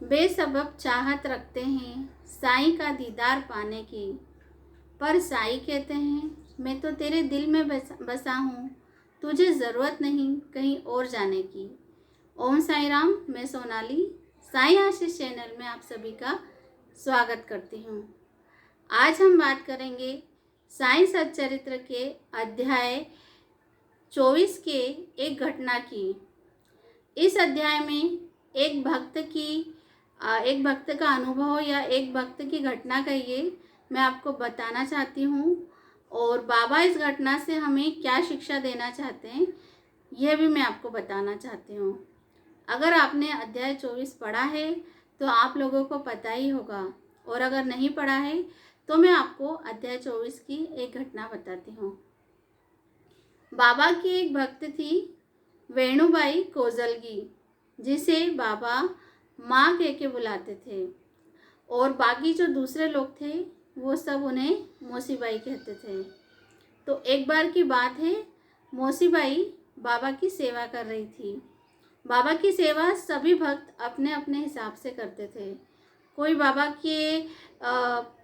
बेसबब चाहत रखते हैं साईं का दीदार पाने की, पर साईं कहते हैं मैं तो तेरे दिल में बसा हूँ, तुझे ज़रूरत नहीं कहीं और जाने की। ओम साईं राम। मैं सोनाली साईं आशीष चैनल में आप सभी का स्वागत करती हूँ। आज हम बात करेंगे साईं सच्चरित्र के अध्याय 24 के एक घटना की। इस अध्याय में एक भक्त का अनुभव या एक भक्त की घटना कहिए मैं आपको बताना चाहती हूँ, और बाबा इस घटना से हमें क्या शिक्षा देना चाहते हैं यह भी मैं आपको बताना चाहती हूँ। अगर आपने अध्याय 24 पढ़ा है तो आप लोगों को पता ही होगा, और अगर नहीं पढ़ा है तो मैं आपको अध्याय 24 की एक घटना बताती हूँ। बाबा की एक भक्त थी वेणुबाई कोजलगी, जिसे बाबा माँ कह के बुलाते थे, और बाकी जो दूसरे लोग थे वो सब उन्हें मौसीबाई कहते थे। तो एक बार की बात है, मौसीबाई बाबा की सेवा कर रही थी। बाबा की सेवा सभी भक्त अपने अपने हिसाब से करते थे। कोई बाबा के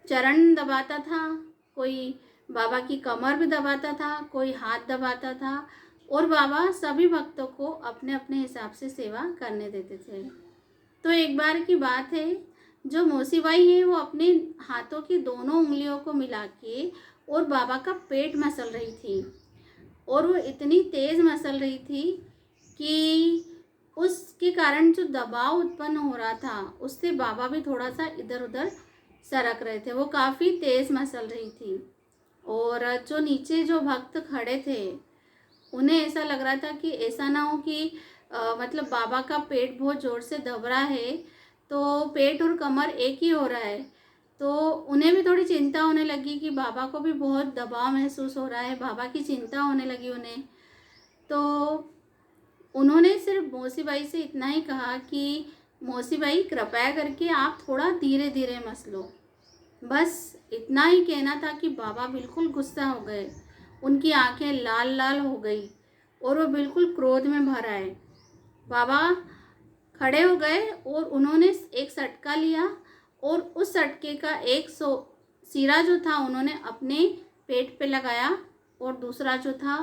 चरण दबाता था, कोई बाबा की कमर भी दबाता था, कोई हाथ दबाता था, और बाबा सभी भक्तों को अपने अपने हिसाब से सेवा करने देते थे। तो एक बार की बात है, जो मौसीबाई है वो अपने हाथों की दोनों उंगलियों को मिला के और बाबा का पेट मसल रही थी, और वो इतनी तेज़ मसल रही थी कि उसके कारण जो दबाव उत्पन्न हो रहा था उससे बाबा भी थोड़ा सा इधर उधर सरक रहे थे। वो काफ़ी तेज़ मसल रही थी, और जो नीचे जो भक्त खड़े थे उन्हें ऐसा लग रहा था कि ऐसा ना हो कि मतलब बाबा का पेट बहुत ज़ोर से दब रहा है, तो पेट और कमर एक ही हो रहा है। तो उन्हें भी थोड़ी चिंता होने लगी कि बाबा को भी बहुत दबाव महसूस हो रहा है, बाबा की चिंता होने लगी उन्हें। तो उन्होंने सिर्फ मौसीबाई से इतना ही कहा कि मौसीबाई कृपया करके आप थोड़ा धीरे धीरे मसलो। बस इतना ही कहना था कि बाबा बिल्कुल गुस्सा हो गए, उनकी आंखें लाल लाल हो गई और वो बिल्कुल क्रोध में भर आए। बाबा खड़े हो गए और उन्होंने एक सटका लिया, और उस सटके का एक सिरा जो था उन्होंने अपने पेट पे लगाया, और दूसरा जो था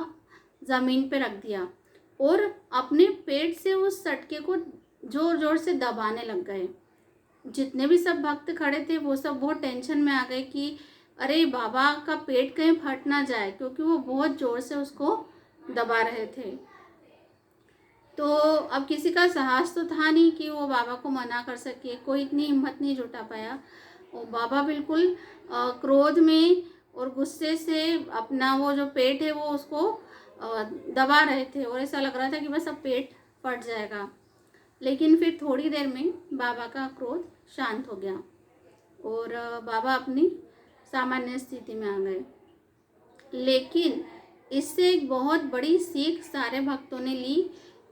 ज़मीन पे रख दिया, और अपने पेट से उस सटके को ज़ोर ज़ोर से दबाने लग गए। जितने भी सब भक्त खड़े थे वो सब बहुत टेंशन में आ गए कि अरे बाबा का पेट कहीं फट ना जाए, क्योंकि वो बहुत ज़ोर से उसको दबा रहे थे। तो अब किसी का साहस तो था नहीं कि वो बाबा को मना कर सके, कोई इतनी हिम्मत नहीं जुटा पाया। और बाबा बिल्कुल क्रोध में और गुस्से से अपना वो जो पेट है वो उसको दबा रहे थे, और ऐसा लग रहा था कि बस अब पेट फट जाएगा। लेकिन फिर थोड़ी देर में बाबा का क्रोध शांत हो गया, और बाबा अपनी सामान्य स्थिति में आ गए। लेकिन इससे एक बहुत बड़ी सीख सारे भक्तों ने ली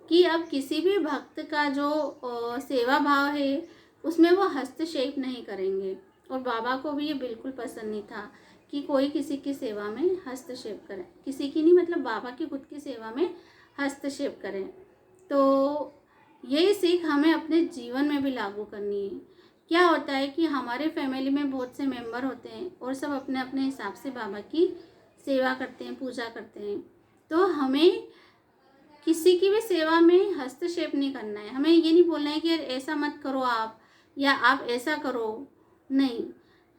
कि अब किसी भी भक्त का जो सेवा भाव है उसमें वो हस्तक्षेप नहीं करेंगे। और बाबा को भी ये बिल्कुल पसंद नहीं था कि कोई किसी की सेवा में हस्तक्षेप करे, किसी की नहीं मतलब बाबा की खुद की सेवा में हस्तक्षेप करें। तो यही सीख हमें अपने जीवन में भी लागू करनी है। क्या होता है कि हमारे फैमिली में बहुत से मेंबर होते हैं और सब अपने अपने हिसाब से बाबा की सेवा करते हैं, पूजा करते हैं। तो हमें किसी की भी सेवा में हस्तक्षेप नहीं करना है। हमें ये नहीं बोलना है कि यार ऐसा मत करो आप, या आप ऐसा करो, नहीं।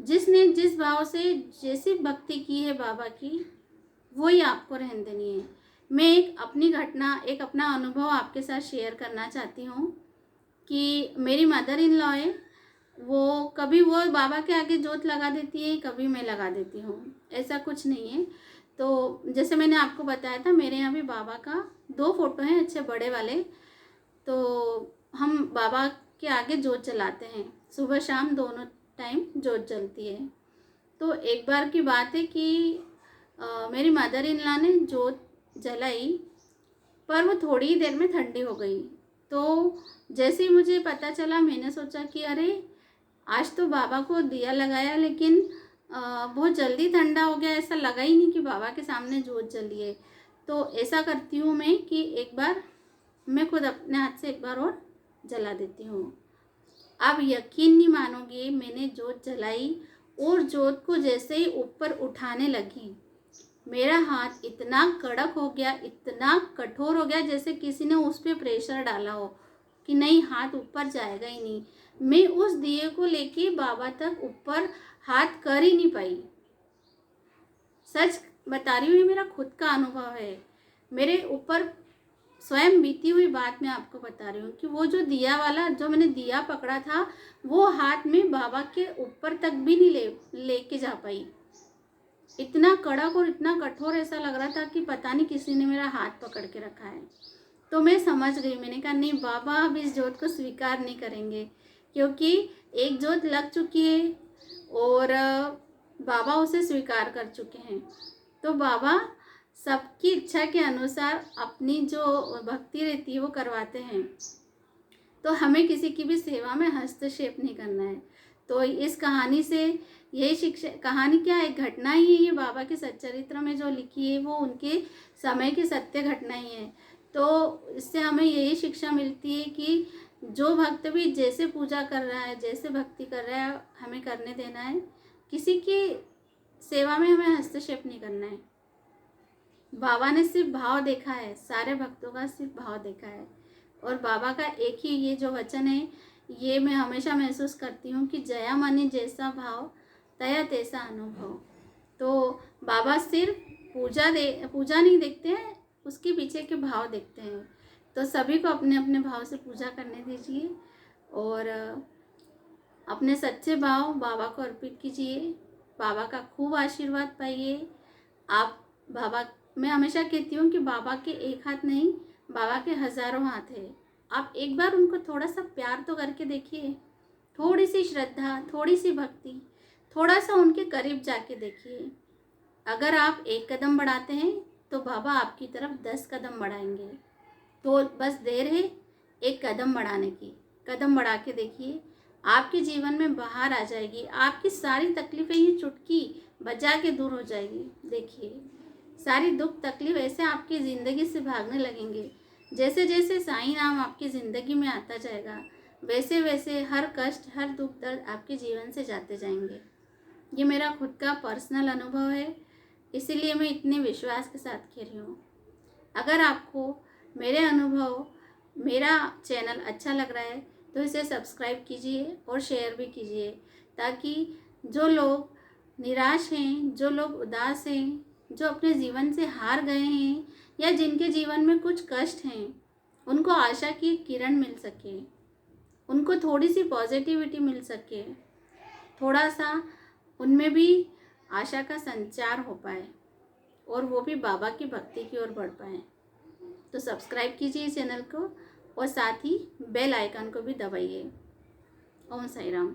जिसने जिस भाव से जैसी भक्ति की है बाबा की, वही आपको रहने देनी है। मैं एक अपनी घटना, एक अपना अनुभव आपके साथ शेयर करना चाहती हूँ कि मेरी मदर इन लॉ है, वो कभी वो बाबा के आगे जोत लगा देती है, कभी मैं लगा देती हूँ, ऐसा कुछ नहीं है। तो जैसे मैंने आपको बताया था, मेरे यहाँ भी बाबा का 2 फोटो हैं अच्छे बड़े वाले, तो हम बाबा के आगे जोत जलाते हैं, सुबह शाम दोनों टाइम जोत जलती है। तो एक बार की बात है कि मेरी मदर इन लॉ ने जोत जलाई, पर वो थोड़ी ही देर में ठंडी हो गई। तो जैसे ही मुझे पता चला, मैंने सोचा कि अरे आज तो बाबा को दिया लगाया, लेकिन बहुत जल्दी ठंडा हो गया, ऐसा लगा ही नहीं कि बाबा के सामने जोत जली है। तो ऐसा करती हूँ मैं कि एक बार मैं खुद अपने हाथ से एक बार और जला देती हूँ। आप यकीन नहीं मानोगे, मैंने जोत जलाई और जोत को जैसे ही ऊपर उठाने लगी, मेरा हाथ इतना कड़क हो गया, इतना कठोर हो गया, जैसे किसी ने उस पर प्रेशर डाला हो कि नहीं, हाथ ऊपर जाएगा ही नहीं। मैं उस दिए को लेके बाबा तक ऊपर हाथ कर ही नहीं पाई। सच बता रही हूँ, ये मेरा खुद का अनुभव है, मेरे ऊपर स्वयं बीती हुई बात मैं आपको बता रही हूँ कि वो जो दिया वाला, जो मैंने दिया पकड़ा था, वो हाथ में बाबा के ऊपर तक भी नहीं लेके जा पाई। इतना कड़क और इतना कठोर ऐसा लग रहा था कि पता नहीं किसी ने मेरा हाथ पकड़ के रखा है। तो मैं समझ गई, मैंने कहा नहीं, बाबा अब इस जोत को स्वीकार नहीं करेंगे, क्योंकि एक जोत लग चुकी है और बाबा उसे स्वीकार कर चुके हैं। तो बाबा सबकी इच्छा के अनुसार अपनी जो भक्ति रहती है वो करवाते हैं, तो हमें किसी की भी सेवा में हस्तक्षेप नहीं करना है। तो इस कहानी से यही शिक्षा, कहानी क्या है, घटना ही है ये, बाबा के सच्चरित्र में जो लिखी है वो उनके समय की सत्य घटना ही है। तो इससे हमें यही शिक्षा मिलती है कि जो भक्त भी जैसे पूजा कर रहा है, जैसे भक्ति कर रहा है, हमें करने देना है, किसी की सेवा में हमें हस्तक्षेप नहीं करना है। बाबा ने सिर्फ भाव देखा है, सारे भक्तों का सिर्फ भाव देखा है। और बाबा का एक ही ये जो वचन है, ये मैं हमेशा महसूस करती हूँ कि जया माने जैसा भाव तया तैसा अनुभव। तो बाबा सिर्फ पूजा नहीं देखते हैं, उसके पीछे के भाव देखते हैं। तो सभी को अपने अपने भाव से पूजा करने दीजिए और अपने सच्चे भाव बाबा को अर्पित कीजिए, बाबा का खूब आशीर्वाद पाइए। आप बाबा, मैं हमेशा कहती हूँ कि बाबा के एक हाथ नहीं, बाबा के हज़ारों हाथ है। आप एक बार उनको थोड़ा सा प्यार तो करके देखिए, थोड़ी सी श्रद्धा, थोड़ी सी भक्ति, थोड़ा सा उनके करीब जाके देखिए। अगर आप एक कदम बढ़ाते हैं तो बाबा आपकी तरफ 10 कदम बढ़ाएंगे। तो बस देर है एक कदम बढ़ाने की, कदम बढ़ा के देखिए, आपके जीवन में बाहर आ जाएगी, आपकी सारी तकलीफ़ें ये चुटकी बजा के दूर हो जाएगी। देखिए, सारी दुख तकलीफ ऐसे आपकी ज़िंदगी से भागने लगेंगे। जैसे जैसे साईं नाम आपकी ज़िंदगी में आता जाएगा, वैसे वैसे हर कष्ट, हर दुख दर्द आपके जीवन से जाते जाएंगे। ये मेरा खुद का पर्सनल अनुभव है, इसीलिए मैं इतने विश्वास के साथ कह रही हूँ। अगर आपको मेरे अनुभव, मेरा चैनल अच्छा लग रहा है तो इसे सब्सक्राइब कीजिए और शेयर भी कीजिए, ताकि जो लोग निराश हैं, जो लोग उदास हैं, जो अपने जीवन से हार गए हैं या जिनके जीवन में कुछ कष्ट हैं, उनको आशा की किरण मिल सके, उनको थोड़ी सी पॉजिटिविटी मिल सके, थोड़ा सा उनमें भी आशा का संचार हो पाए और वो भी बाबा की भक्ति की ओर बढ़ पाए। तो सब्सक्राइब कीजिए चैनल को और साथ ही बेल आइकन को भी दबाइए। ओम साई राम।